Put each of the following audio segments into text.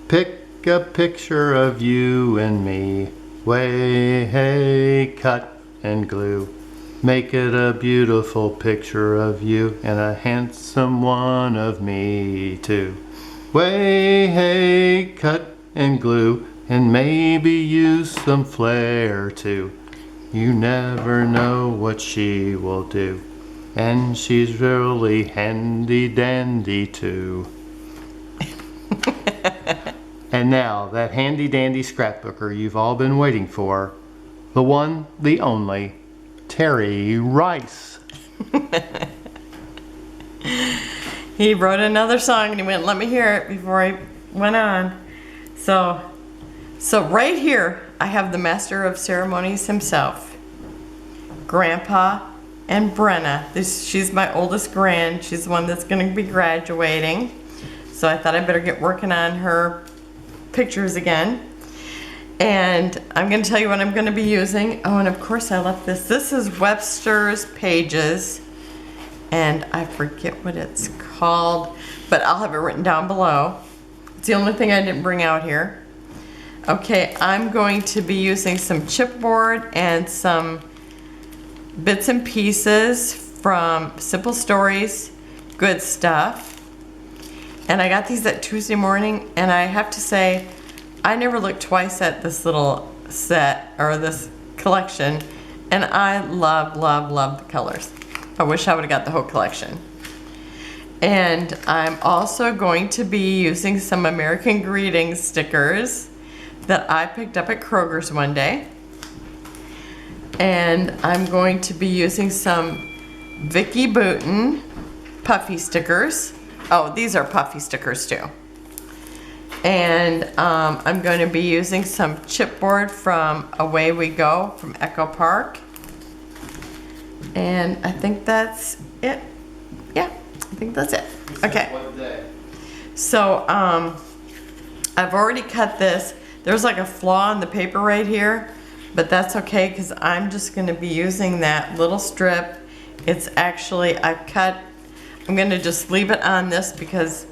Pick a picture of you and me. Way, cut and glue. Make it a beautiful picture of you and a handsome one of me too. Way, cut and glue and maybe use some flair too. You never know what she will do. And she's really handy dandy too. And now, that handy dandy scrapbooker you've all been waiting for. The one, the only, Terry Rice. He wrote another song and he wouldn't let me hear it before I went on. So right here, I have the master of ceremonies himself, Grandpa and Brenna. She's my oldest grand. She's the one that's going to be graduating. So I thought I better get working on her pictures again. And I'm going to tell you what I'm going to be using. Oh, and of course I left this. This is Webster's Pages. And I forget what it's called, but I'll have it written down below. It's the only thing I didn't bring out here. Okay, I'm going to be using some chipboard and some bits and pieces from Simple Stories, Good Stuff. And I got these at Tuesday morning, and I have to say, I never looked twice at this little set, or this collection, and I love, love, love the colors. I wish I would have got the whole collection. And I'm also going to be using some American Greetings stickers that I picked up at Kroger's one day. And I'm going to be using some Vicki Boutin Puffy stickers. Oh, these are Puffy stickers too. And I'm going to be using some chipboard from Away We Go from Echo Park. And I think that's it. Yeah, I think that's it. Okay. So I've already cut this. There's like a flaw in the paper right here, but that's okay because I'm just going to be using that little strip. It's actually, I'm going to just leave it on this because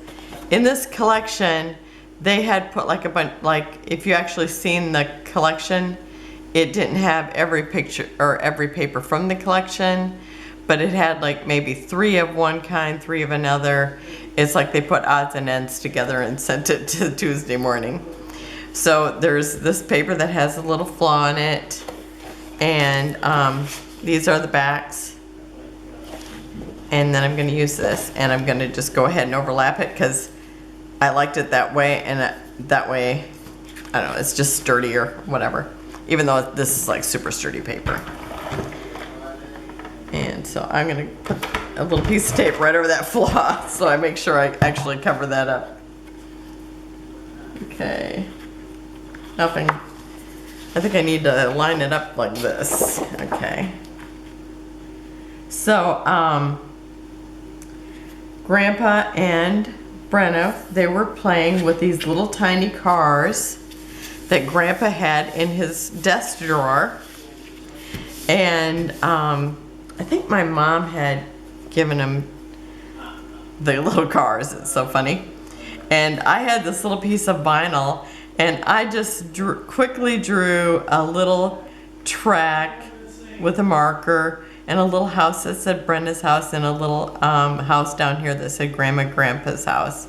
in this collection, they had put like a bunch, like if you actually seen the collection, it didn't have every picture or every paper from the collection, but it had like maybe 3 of one kind, 3 of another. It's like they put odds and ends together and sent it to Tuesday morning. So there's this paper that has a little flaw in it, and these are the backs. And then I'm going to use this, and I'm going to just go ahead and overlap it because I liked it that way, and that way, I don't know, it's just sturdier, whatever. Even though this is like super sturdy paper. And so I'm going to put a little piece of tape right over that flaw so I make sure I actually cover that up. Okay. Nothing. I think I need to line it up like this. Okay. So, Grandpa and Brenna, they were playing with these little tiny cars that Grandpa had in his desk drawer. And I think my mom had given him the little cars. It's so funny. And I had this little piece of vinyl, and I just quickly drew a little track with a marker and a little house that said Brenda's house and a little house down here that said Grandma and Grandpa's house.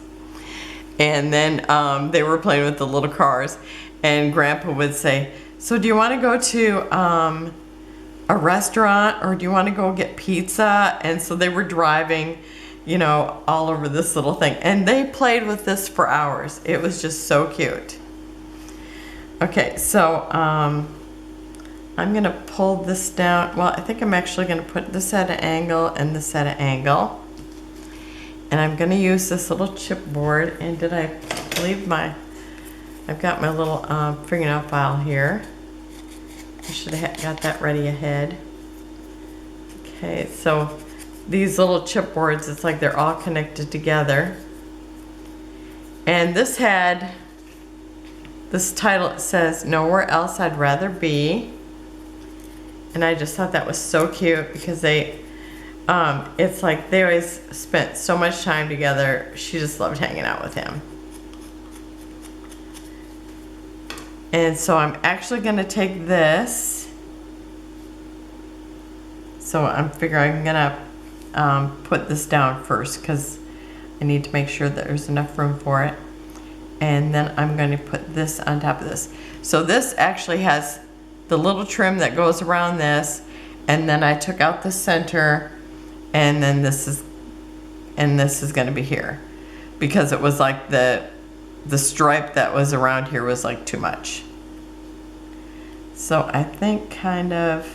And then they were playing with the little cars, and Grandpa would say, so do you want to go to a restaurant, or do you want to go get pizza? And so they were driving, you know, all over this little thing. And they played with this for hours. It was just so cute. Okay, so I'm going to pull this down. Well, I think I'm actually going to put this at an angle and this at an angle. And I'm going to use this little chipboard. And did I leave I've got my little fingernail file here. I should have got that ready ahead. Okay, so these little chipboards, it's like they're all connected together. And this had this title, it says, Nowhere Else I'd Rather Be. And I just thought that was so cute because they, it's like they always spent so much time together. She just loved hanging out with him. And so I'm actually gonna take this. So I'm figuring I'm gonna put this down first because I need to make sure that there's enough room for it. And then I'm going to put this on top of this. So this actually has the little trim that goes around this, and then I took out the center, and then this is going to be here because it was like the stripe that was around here was like too much. So I think kind of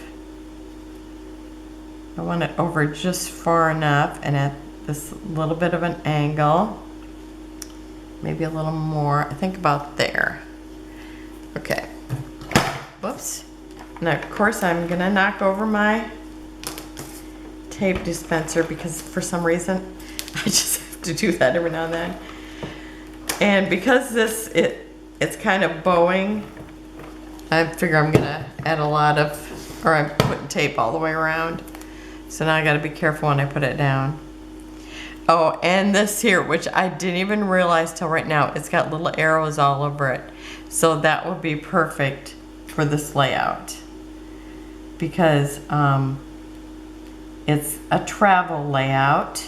I want it over just far enough and at this little bit of an angle. Maybe a little more. I think about there. Okay. Whoops. Now, of course, I'm gonna knock over my tape dispenser because for some reason I just have to do that every now and then. And because it's kind of bowing, I figure I'm gonna add a lot of, or I'm putting tape all the way around. So now I gotta be careful when I put it down. Oh, and this here, which I didn't even realize till right now, it's got little arrows all over it. So that would be perfect for this layout. Because it's a travel layout.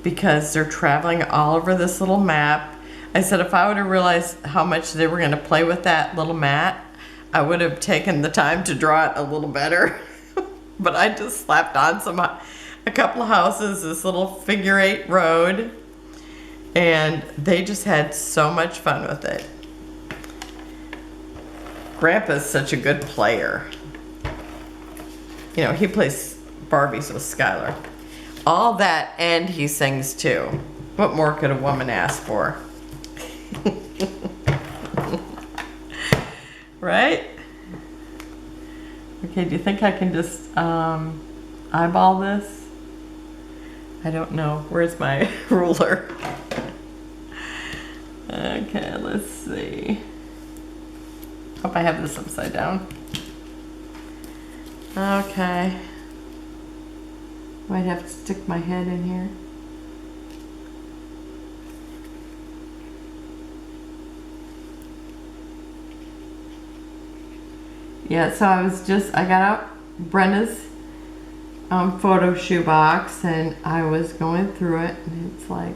Because they're traveling all over this little map. I said if I would have realized how much they were going to play with that little map, I would have taken the time to draw it a little better. But I just slapped on a couple of houses, this little figure 8 road, and they just had so much fun with it. Grandpa's such a good player. You know, he plays Barbies with Skylar. All that, and he sings too. What more could a woman ask for? Right? Okay, do you think I can just eyeball this? I don't know. Where's my ruler? Okay, let's see. Hope I have this upside down. Okay. Might have to stick my head in here. Yeah, so I got out Brenda's photo shoebox and I was going through it and it's like,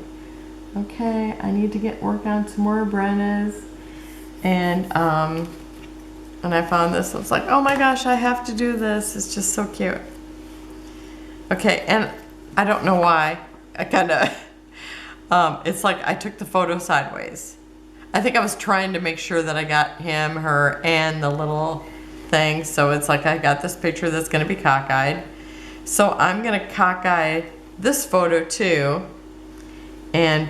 okay, I need to work on some more Brenda's. And I found this. I was like, oh my gosh, I have to do this. It's just so cute. Okay, and I don't know why. I kind of, it's like I took the photo sideways. I think I was trying to make sure that I got him, her, and the little thing. So it's like I got this picture that's going to be cockeyed. So I'm going to cockeye this photo too and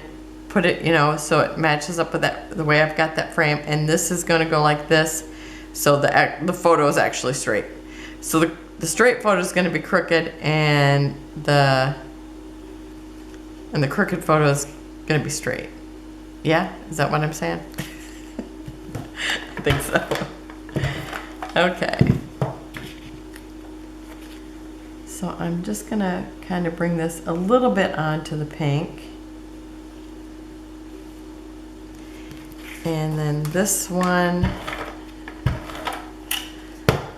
put it, you know, so it matches up with that, the way I've got that frame. And this is going to go like this. So the photo is actually straight. So the straight photo is going to be crooked and the crooked photo is going to be straight. Yeah? Is that what I'm saying? I think so. Okay. So I'm just going to kind of bring this a little bit onto the pink. And then this one,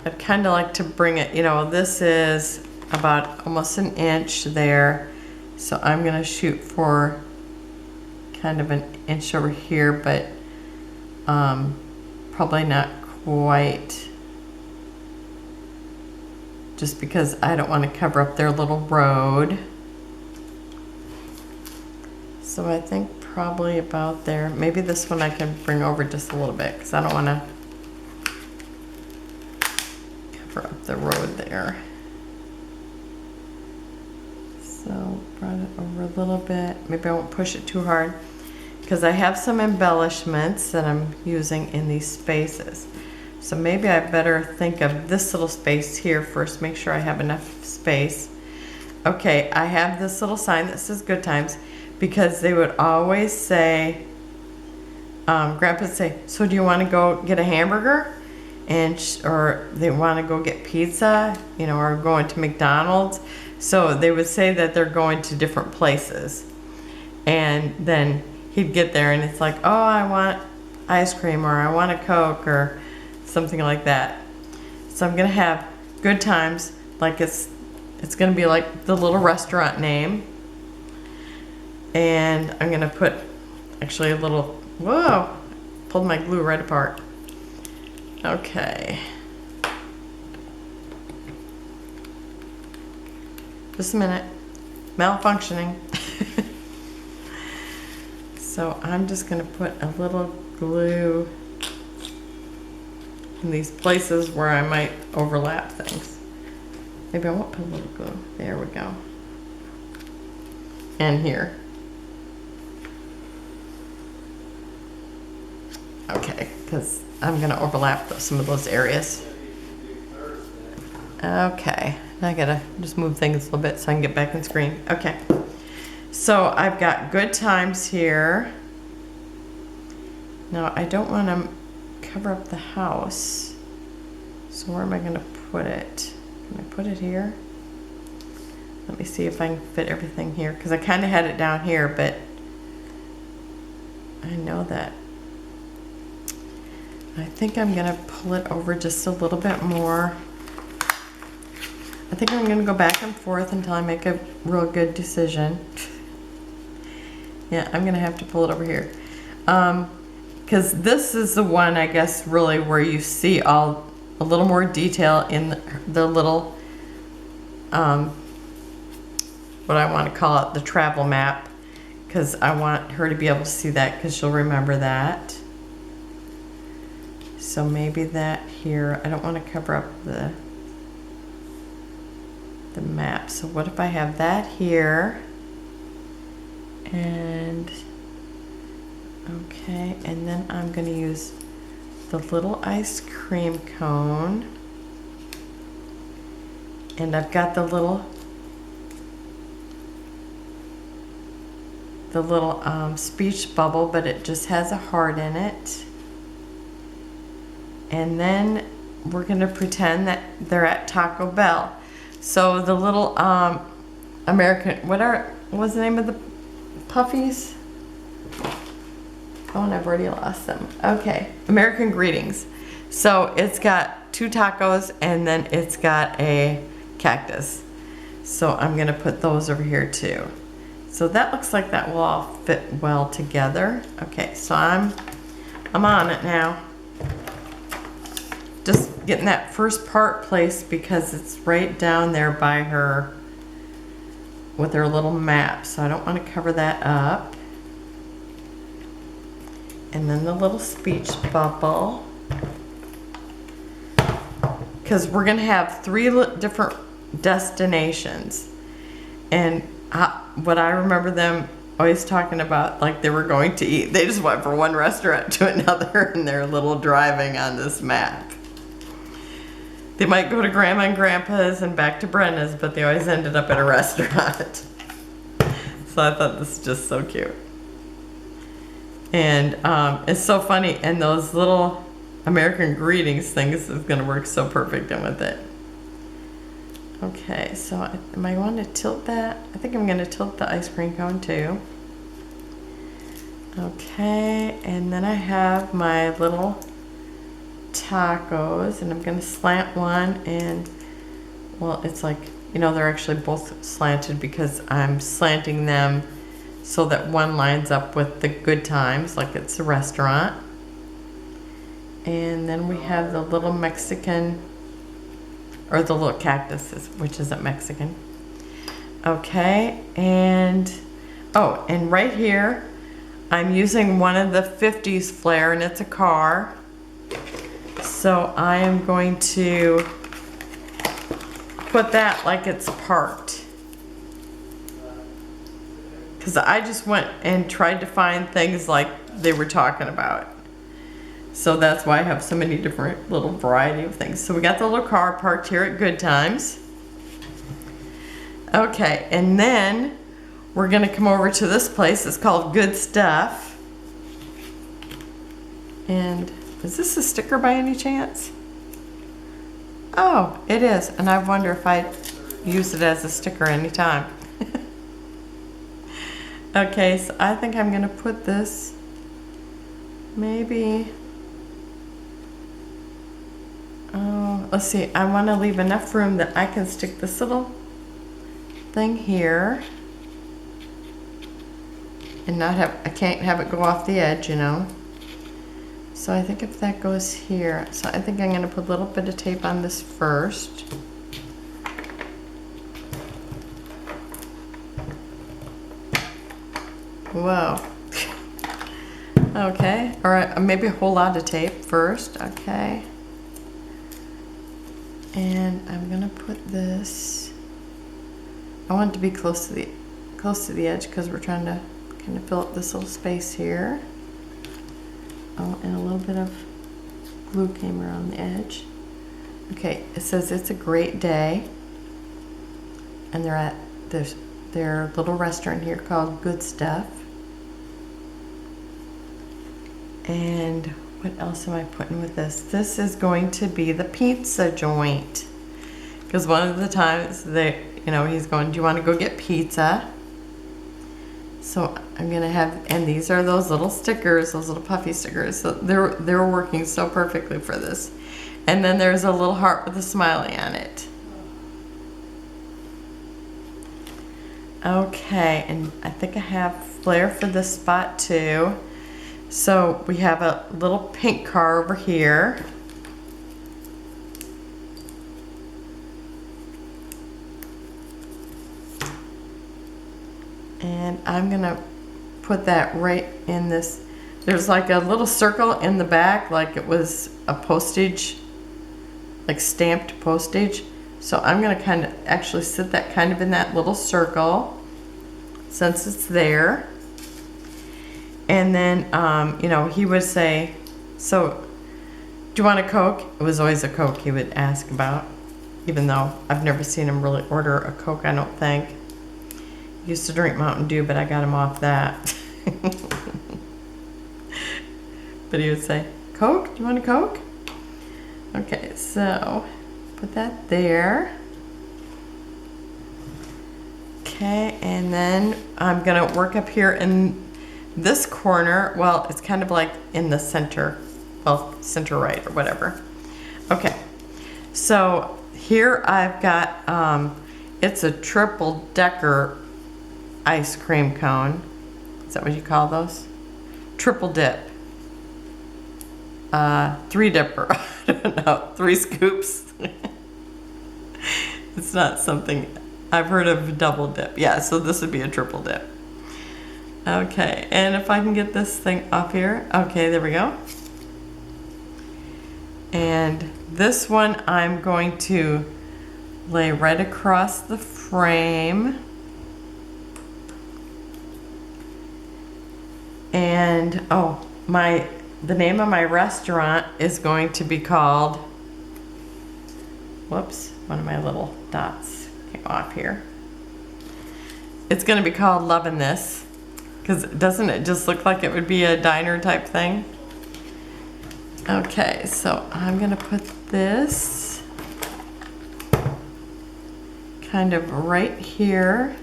I'd kind of like to bring it, you know, this is about almost an inch there. So I'm going to shoot for kind of an inch over here, but probably not quite. Just because I don't want to cover up their little road. So I think probably about there. Maybe this one I can bring over just a little bit because I don't want to cover up the road there. So brought it over a little bit. Maybe I won't push it too hard because I have some embellishments that I'm using in these spaces. So maybe I better think of this little space here first, make sure I have enough space. Okay, I have this little sign that says Good Times because they would always say, Grandpa would say, so do you want to go get a hamburger? Or they want to go get pizza, you know, or going to McDonald's. So they would say that they're going to different places. And then he'd get there and it's like, oh, I want ice cream or I want a Coke or something like that. So I'm gonna have good times, like it's gonna be like the little restaurant name. And I'm gonna put actually a little, whoa, pulled my glue right apart. Okay. Just a minute. Malfunctioning. So I'm just gonna put a little glue in these places where I might overlap things. Maybe I won't put a little glue. There we go. And here. Okay, because I'm gonna overlap some of those areas. Okay, I gotta just move things a little bit so I can get back in screen. Okay, so I've got good times here. Now I don't want to cover up the house. So where am I gonna put it? Can I put it here? Let me see if I can fit everything here, because I kind of had it down here, but I know that. I think I'm gonna pull it over just a little bit more. I think I'm gonna go back and forth until I make a real good decision. Yeah, I'm gonna have to pull it over here. Because this is the one, I guess, really where you see a little more detail in the little, what I want to call it, the travel map. Because I want her to be able to see that, because she'll remember that. So maybe that here, I don't want to cover up the map. So what if I have that here? And okay, and then I'm going to use the little ice cream cone. And I've got the little speech bubble, but it just has a heart in it. And then we're gonna pretend that they're at Taco Bell. So the little American, what was the name of the Puffies? Oh, and I've already lost them. Okay, American Greetings. So it's got 2 tacos and then it's got a cactus. So I'm gonna put those over here too. So that looks like that will all fit well together. Okay, so I'm on it now. Just getting that first part placed because it's right down there by her with her little map. So I don't want to cover that up. And then the little speech bubble. Because we're going to have 3 different destinations. And what I remember them always talking about, like they were going to eat. They just went from one restaurant to another in their little driving on this map. They might go to Grandma and Grandpa's and back to Brenda's, but they always ended up at a restaurant. So I thought this is just so cute. And it's so funny. And those little American Greetings things is going to work so perfect in with it. Okay, so am I going to tilt that? I think I'm going to tilt the ice cream cone too. Okay, and then I have my little tacos, and I'm going to slant one, and well, it's like, you know, they're actually both slanted because I'm slanting them so that one lines up with the good times, like it's a restaurant. And then we have the little Mexican, or the little cactus, which isn't Mexican. Okay, and oh, and right here I'm using one of the 50s flare, and it's a car. So I am going to put that like it's parked. Because I just went and tried to find things like they were talking about. So that's why I have so many different little variety of things. So we got the little car parked here at Good Times. Okay, and then we're gonna come over to this place. It's called Good Stuff. And is this a sticker by any chance? Oh, it is. And I wonder if I'd use it as a sticker anytime. Okay, so I think I'm gonna put this maybe, oh, let's see, I want to leave enough room that I can stick this little thing here and not have, I can't have it go off the edge, you know. So I think if that goes here, so I think I'm gonna put a little bit of tape on this first. Whoa. Okay, all right, maybe a whole lot of tape first, okay. And I'm gonna put this, I want it to be close to the edge because we're trying to kind of fill up this little space here. Oh, and a little bit of glue came around the edge. Okay, it says it's a great day. And they're at their little restaurant here called Good Stuff. And what else am I putting with this? This is going to be the pizza joint. Because one of the times they, you know, he's going, do you want to go get pizza? So I'm gonna have, and these are those little stickers, those little puffy stickers. So they're working so perfectly for this. And then there's a little heart with a smiley on it. Okay, and I think I have flair for this spot too. So we have a little pink car over here. And I'm gonna put that right in this. There's like a little circle in the back, like it was a postage, like stamped postage. So I'm gonna kind of actually sit that kind of in that little circle since it's there. And then, you know, he would say, so do you want a Coke? It was always a Coke he would ask about, even though I've never seen him really order a Coke, I don't think. He used to drink Mountain Dew, but I got him off that. But he would say, Coke? Do you want a Coke? Okay, so put that there. Okay, and then I'm gonna work up here in this corner. Well, it's kind of like in the center, well, center right or whatever. Okay, so here I've got, it's a triple decker ice cream cone. Is that what you call those? Triple dip. Three dipper. I don't know. 3 scoops. It's not something I've heard of. Double dip. Yeah, so this would be a triple dip. Okay, and if I can get this thing up here. Okay, there we go. And this one I'm going to lay right across the frame. And oh, the name of my restaurant is going to be called, whoops, one of my little dots came off here. It's going to be called Lovin' This, because doesn't it just look like it would be a diner type thing? Okay, so I'm going to put this kind of right here.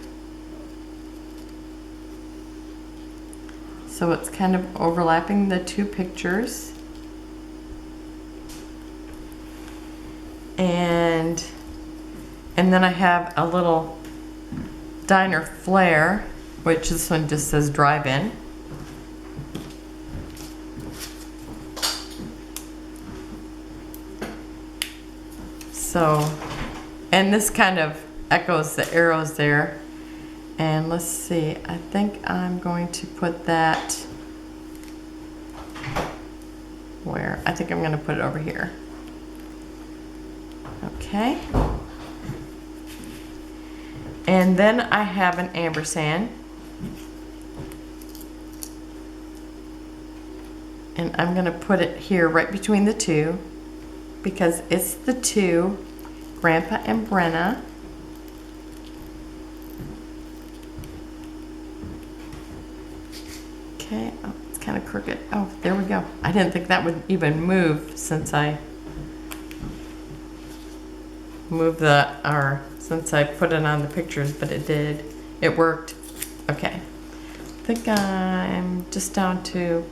So it's kind of overlapping the 2 pictures. And then I have a little diner flair, which this one just says drive-in. So, and this kind of echoes the arrows there. And let's see, I think I'm going to put that where? I think I'm going to put it over here. Okay. And then I have an ampersand. And I'm going to put it here right between the 2 because it's the 2, Grandpa and Brenna. Okay, oh, it's kind of crooked. Oh, there we go. I didn't think that would even move since I moved since I put it on the pictures, but it did. It worked. Okay. think I'm just down to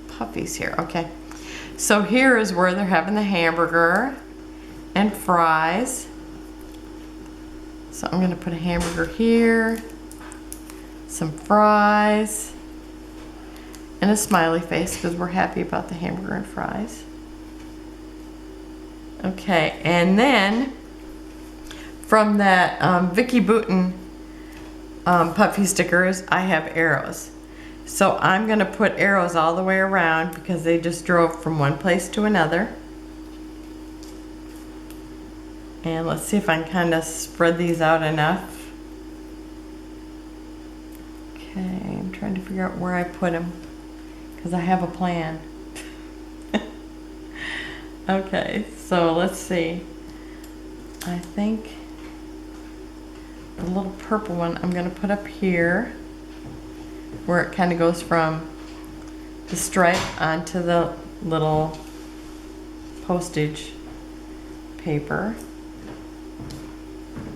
Puffy's here. Okay. So here is where they're having the hamburger and fries. So I'm gonna put a hamburger here, some fries, and a smiley face because we're happy about the hamburger and fries. Okay, and then from that Vicki Boutin Puffy stickers, I have arrows. So I'm gonna put arrows all the way around because they just drove from one place to another. And let's see if I can kind of spread these out enough. Okay, I'm trying to figure out where I put them because I have a plan. Okay, so let's see. I think the little purple one I'm gonna put up here where it kind of goes from the stripe onto the little postage paper.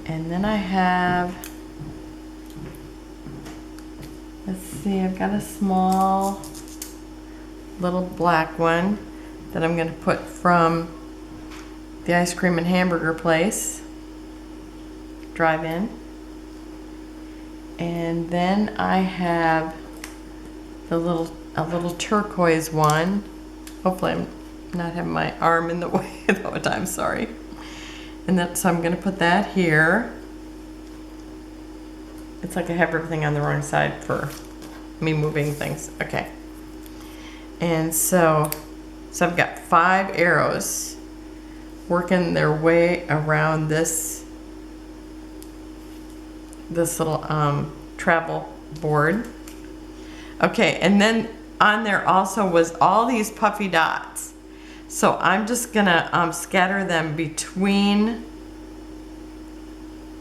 And then I have, let's see, I've got a small little black one that I'm going to put from the ice cream and hamburger place, drive-in. And then I have a little turquoise one. Hopefully I'm not having my arm in the way the whole time, sorry. And then, so I'm gonna put that here. It's like I have everything on the wrong side for me moving things. Okay. And so I've got 5 arrows working their way around this little travel board. Okay, and then on there also was all these puffy dots. So I'm just gonna scatter them between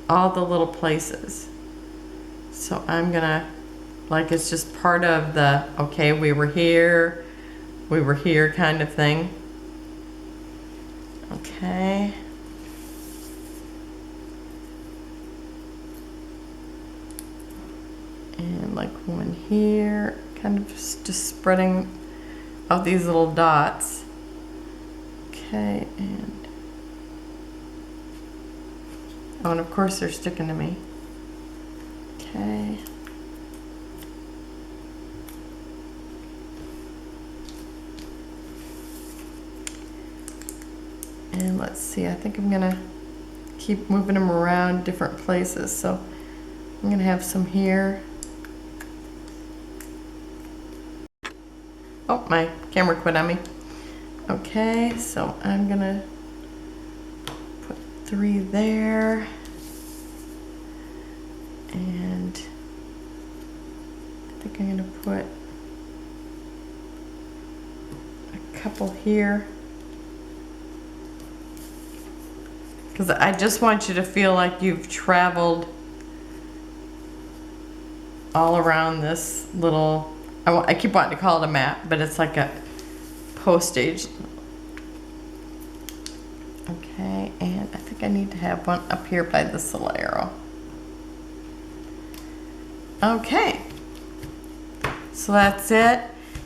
all the little places. So I'm gonna, like it's just part of the, okay, we were here kind of thing. Okay. And like one here, kind of just spreading out these little dots. Okay, and oh, and of course they're sticking to me. Okay. And let's see, I think I'm gonna keep moving them around different places. So I'm gonna have some here. Oh, my camera quit on me. Okay, so I'm gonna put 3 there. And I think I'm gonna put a couple here. Because I just want you to feel like you've traveled all around this little, I keep wanting to call it a map, but it's like a postage. Okay, and I think I need to have one up here by this little arrow. Okay, so that's it.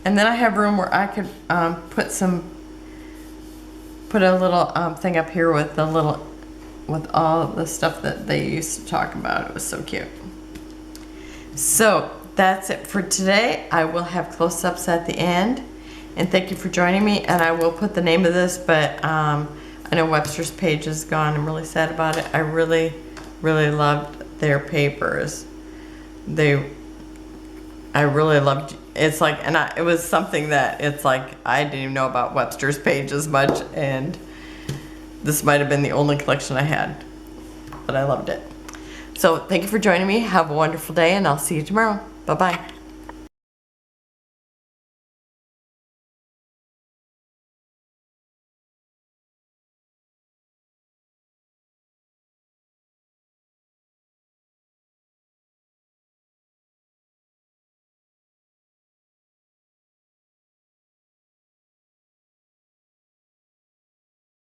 And then I have room where I could put a little thing up here with the little, with all the stuff that they used to talk about. It was so cute. So that's it for today. I will have close-ups at the end. And thank you for joining me. And I will put the name of this, but I know Webster's page is gone. I'm really sad about it. I really, really loved their papers. I really loved, it's like, and it was something that it's like, I didn't even know about Webster's page as much, and this might have been the only collection I had, but I loved it. So thank you for joining me. Have a wonderful day, and I'll see you tomorrow. Bye-bye.